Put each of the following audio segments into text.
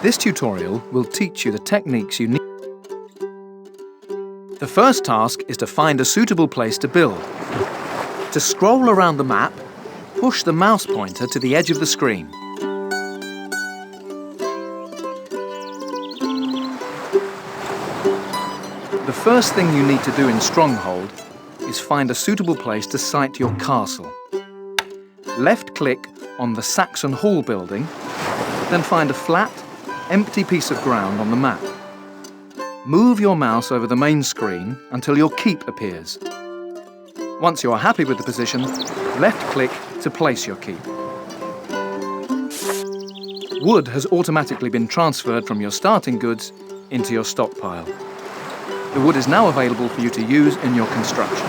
This tutorial will teach you the techniques you need. The first task is to find a suitable place to build. To scroll around the map, push the mouse pointer to the edge of the screen. The first thing you need to do in Stronghold is find a suitable place to site your castle. Left-click on the Saxon Hall building, then find a flat, empty piece of ground on the map. Move your mouse over the main screen until your keep appears. Once you are happy with the position, left-click to place your keep. Wood has automatically been transferred from your starting goods into your stockpile. The wood is now available for you to use in your construction.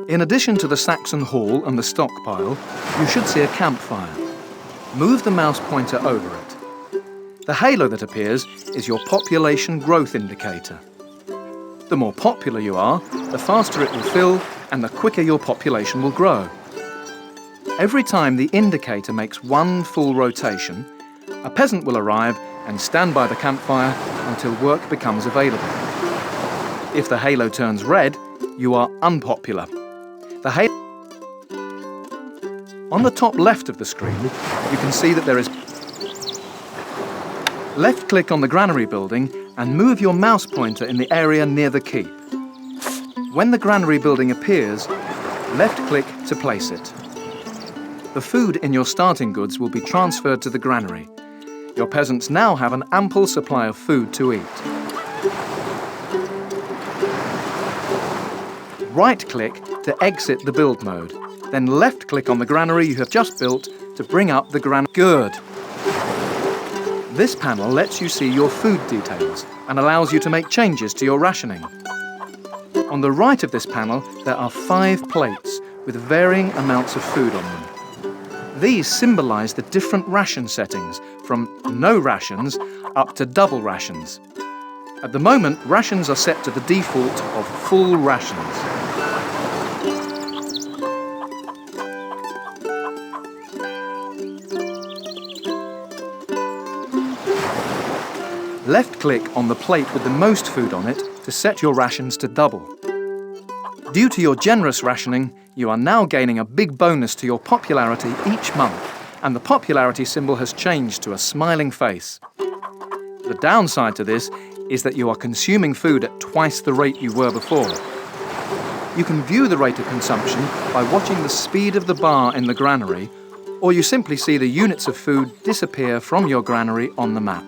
In addition to the Saxon Hall and the stockpile, you should see a campfire. Move the mouse pointer over it. The halo that appears is your population growth indicator. The more popular you are, the faster it will fill and the quicker your population will grow. Every time the indicator makes one full rotation, a peasant will arrive and stand by the campfire until work becomes available. If the halo turns red, you are unpopular. On the top left of the screen, you can see that there is... Left-click on the granary building and move your mouse pointer in the area near the keep. When the granary building appears, left-click to place it. The food in your starting goods will be transferred to the granary. Your peasants now have an ample supply of food to eat. Right-click to exit the build mode. Then left-click on the granary you have just built to bring up the granary. Good. This panel lets you see your food details and allows you to make changes to your rationing. On the right of this panel, there are 5 plates with varying amounts of food on them. These symbolize the different ration settings, from no rations up to double rations. At the moment, rations are set to the default of full rations. Left-click on the plate with the most food on it to set your rations to double. Due to your generous rationing, you are now gaining a big bonus to your popularity each month, and the popularity symbol has changed to a smiling face. The downside to this is that you are consuming food at twice the rate you were before. You can view the rate of consumption by watching the speed of the bar in the granary, or you simply see the units of food disappear from your granary on the map.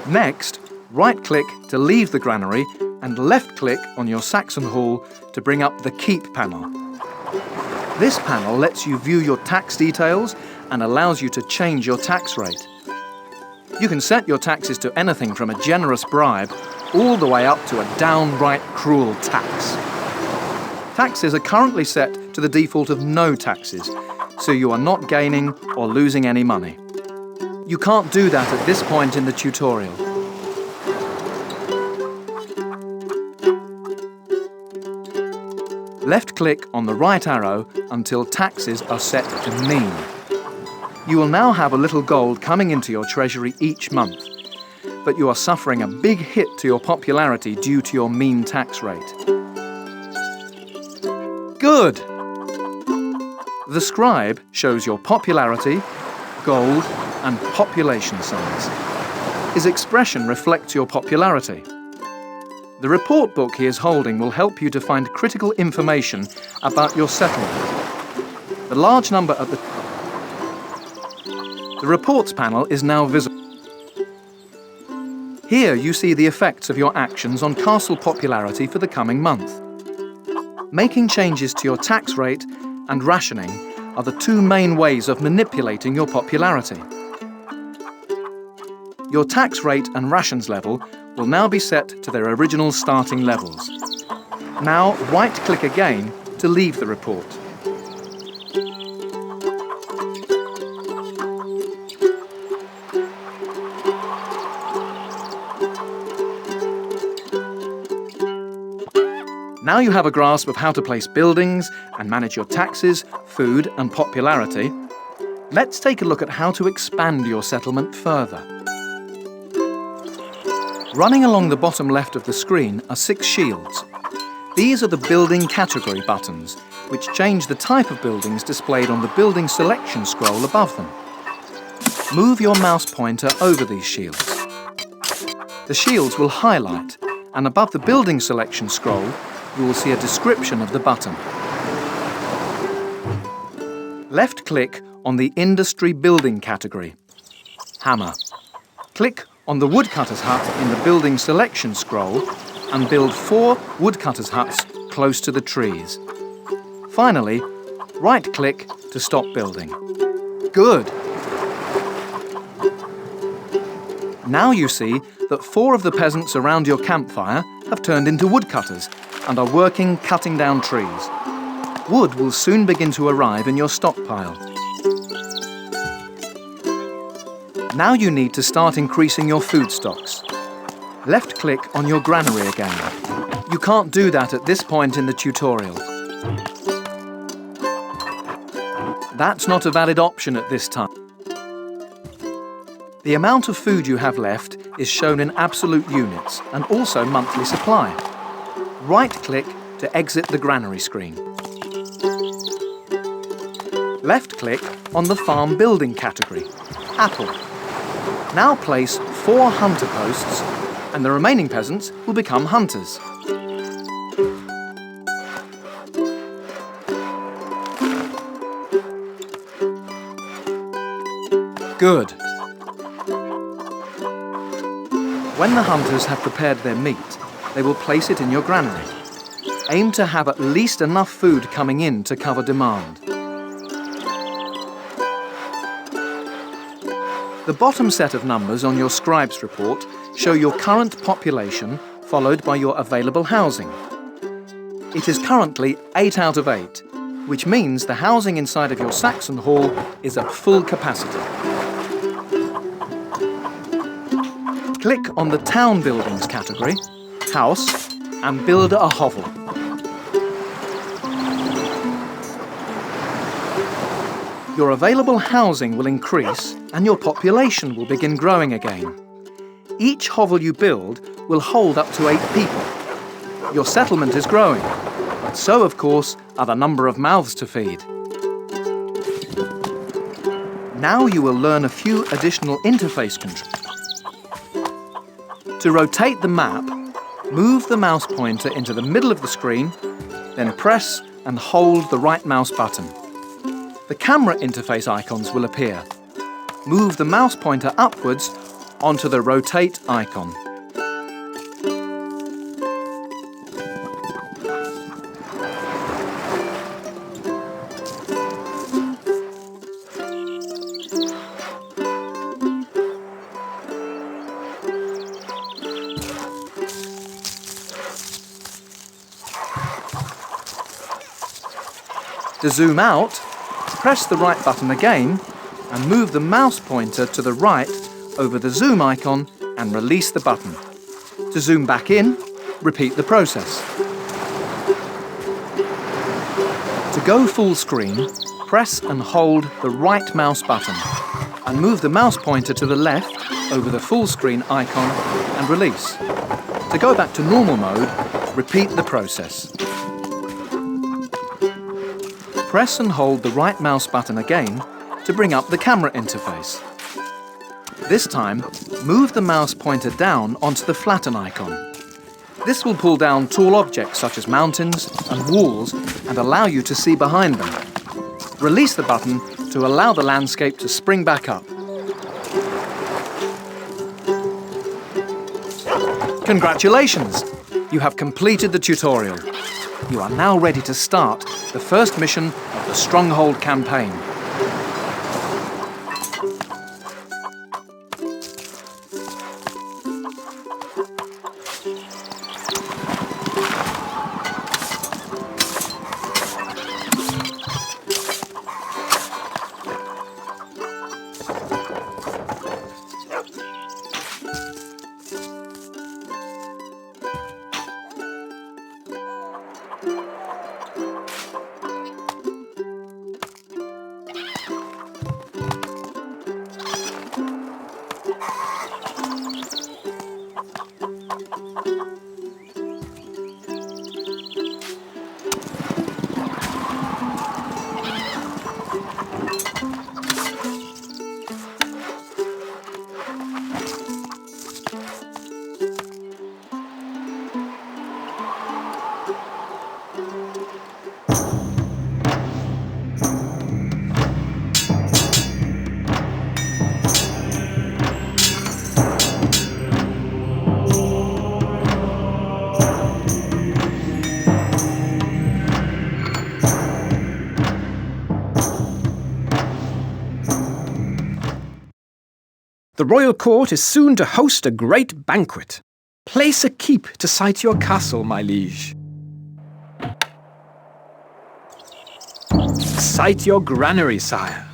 Next, right-click to leave the granary and left-click on your Saxon Hall to bring up the Keep panel. This panel lets you view your tax details and allows you to change your tax rate. You can set your taxes to anything from a generous bribe all the way up to a downright cruel tax. Taxes are currently set to the default of no taxes, so you are not gaining or losing any money. You can't do that at this point in the tutorial. Left-click on the right arrow until taxes are set to mean. You will now have a little gold coming into your treasury each month, but you are suffering a big hit to your popularity due to your mean tax rate. Good! The scribe shows your popularity, gold, and population size. His expression reflects your popularity. The report book he is holding will help you to find critical information about your settlement. The large number at the reports panel is now visible. Here you see the effects of your actions on castle popularity for the coming month. Making changes to your tax rate and rationing are the 2 main ways of manipulating your popularity. Your tax rate and rations level will now be set to their original starting levels. Now right-click again to leave the report. Now you have a grasp of how to place buildings and manage your taxes, food and popularity. Let's take a look at how to expand your settlement further. Running along the bottom left of the screen are 6 shields. These are the building category buttons, which change the type of buildings displayed on the building selection scroll above them. Move your mouse pointer over these shields. The shields will highlight, and above the building selection scroll, you will see a description of the button. Left-click on the Industry Building category. Hammer. Click on the woodcutter's hut in the building selection scroll and build 4 woodcutter's huts close to the trees. Finally, right-click to stop building. Good! Now you see that 4 of the peasants around your campfire have turned into woodcutters and are working cutting down trees. Wood will soon begin to arrive in your stockpile. Now you need to start increasing your food stocks. Left-click on your granary again. You can't do that at this point in the tutorial. That's not a valid option at this time. The amount of food you have left is shown in absolute units and also monthly supply. Right-click to exit the granary screen. Left-click on the farm building category, apple. Now place 4 hunter posts and the remaining peasants will become hunters. Good. When the hunters have prepared their meat, they will place it in your granary. Aim to have at least enough food coming in to cover demand. The bottom set of numbers on your scribe's report show your current population followed by your available housing. It is currently 8 out of 8, which means the housing inside of your Saxon Hall is at full capacity. Click on the Town Buildings category, House, and build a hovel. Your available housing will increase and your population will begin growing again. Each hovel you build will hold up to 8 people. Your settlement is growing, but so, of course, are the number of mouths to feed. Now you will learn a few additional interface controls. To rotate the map, move the mouse pointer into the middle of the screen, then press and hold the right mouse button. The camera interface icons will appear. Move the mouse pointer upwards onto the rotate icon. To zoom out, press the right button again and move the mouse pointer to the right over the zoom icon and release the button. To zoom back in, repeat the process. To go full screen, press and hold the right mouse button and move the mouse pointer to the left over the full screen icon and release. To go back to normal mode, repeat the process. Press and hold the right mouse button again to bring up the camera interface. This time, move the mouse pointer down onto the flatten icon. This will pull down tall objects such as mountains and walls and allow you to see behind them. Release the button to allow the landscape to spring back up. Congratulations! You have completed the tutorial. You are now ready to start the first mission of the Stronghold campaign. The royal court is soon to host a great banquet. Place a keep to site your castle, my liege. Site your granary, sire.